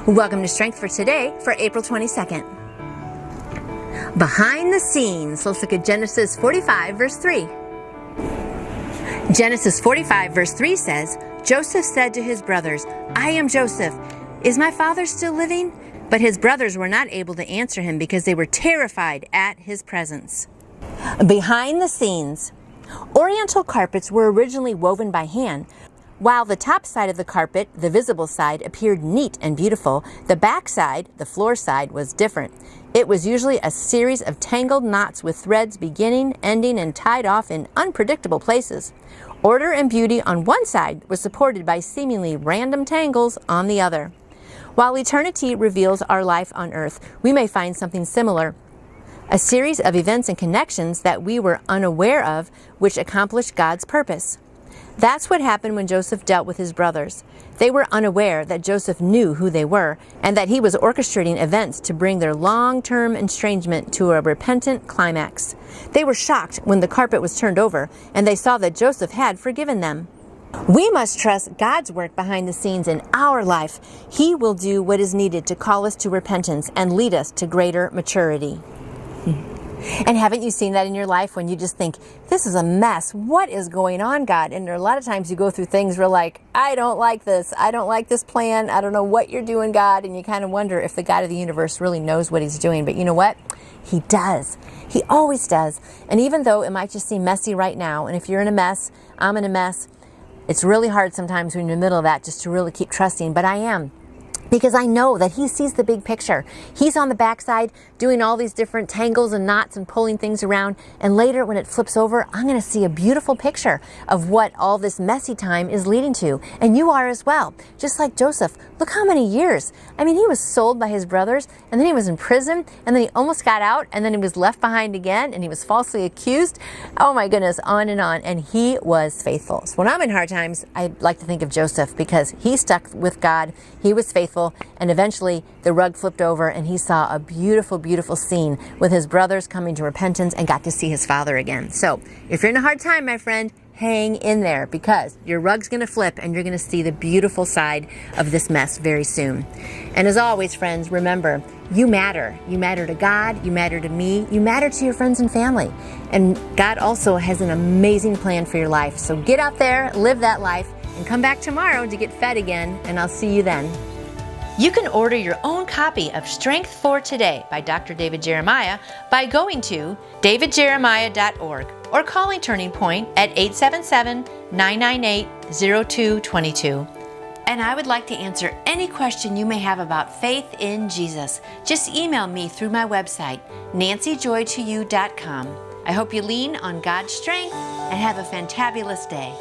Welcome to Strength for Today for April 22nd. Behind the scenes, let's look at Genesis 45, verse 3. Genesis 45, verse 3 says, Joseph said to his brothers, I am Joseph. Is my father still living? But his brothers were not able to answer him because they were terrified at his presence. Behind the scenes, Oriental carpets were originally woven by hand. While the top side of the carpet, the visible side, appeared neat and beautiful, the back side, the floor side, was different. It was usually a series of tangled knots with threads beginning, ending, and tied off in unpredictable places. Order and beauty on one side was supported by seemingly random tangles on the other. While eternity reveals our life on earth, we may find something similar. A series of events and connections that we were unaware of, which accomplished God's purpose. That's what happened when Joseph dealt with his brothers. They were unaware that Joseph knew who they were and that he was orchestrating events to bring their long-term estrangement to a repentant climax. They were shocked when the carpet was turned over and they saw that Joseph had forgiven them. We must trust God's work behind the scenes in our life. He will do what is needed to call us to repentance and lead us to greater maturity. And haven't you seen that in your life when you just think, this is a mess. What is going on, God? And there are a lot of times you go through things where like, I don't like this. I don't like this plan. I don't know what you're doing, God. And you kind of wonder if the God of the universe really knows what he's doing. But you know what? He does. He always does. And even though it might just seem messy right now, and if you're in a mess, I'm in a mess, it's really hard sometimes when you're in the middle of that just to really keep trusting. But I am. Because I know that he sees the big picture. He's on the backside doing all these different tangles and knots and pulling things around. And later when it flips over, I'm going to see a beautiful picture of what all this messy time is leading to. And you are as well. Just like Joseph. Look how many years. I mean, he was sold by his brothers, and then he was in prison, and then he almost got out, and then he was left behind again, and he was falsely accused. Oh my goodness, on. And he was faithful. So when I'm in hard times, I like to think of Joseph because he stuck with God. He was faithful. And eventually the rug flipped over and he saw a beautiful, beautiful scene with his brothers coming to repentance and got to see his father again. So if you're in a hard time, my friend, hang in there because your rug's going to flip and you're going to see the beautiful side of this mess very soon. And as always, friends, remember, you matter. You matter to God. You matter to me. You matter to your friends and family. And God also has an amazing plan for your life. So get out there, live that life, and come back tomorrow to get fed again. And I'll see you then. You can order your own copy of Strength for Today by Dr. David Jeremiah by going to davidjeremiah.org or calling Turning Point at 877-998-0222. And I would like to answer any question you may have about faith in Jesus. Just email me through my website, nancyjoytoyou.com. I hope you lean on God's strength and have a fantabulous day.